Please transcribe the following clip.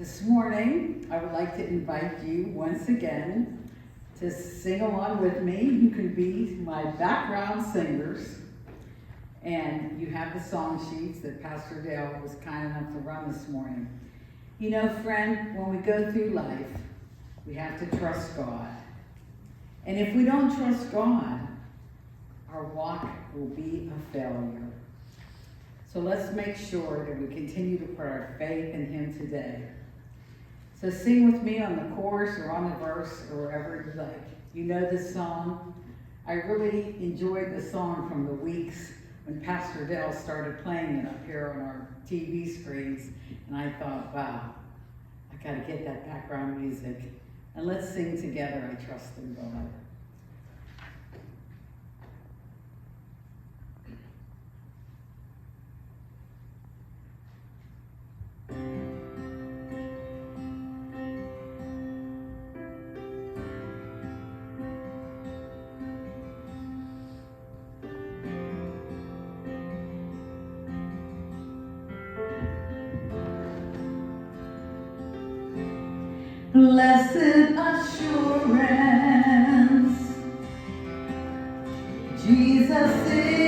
This morning, I would like to invite you once again to sing along with me. You can be my background singers. And you have the song sheets that Pastor Dale was kind enough to run this morning. You know, friend, when we go through life, we have to trust God. And if we don't trust God, our walk will be a failure. So let's make sure that we continue to put our faith in Him today. So sing with me on the chorus or on the verse or wherever you like. You know this song. I really enjoyed the song from the weeks when Pastor Dale started playing it up here on our TV screens. And I thought, wow, I got to get that background music. And let's sing together, I trust in God. Blessed assurance, Jesus is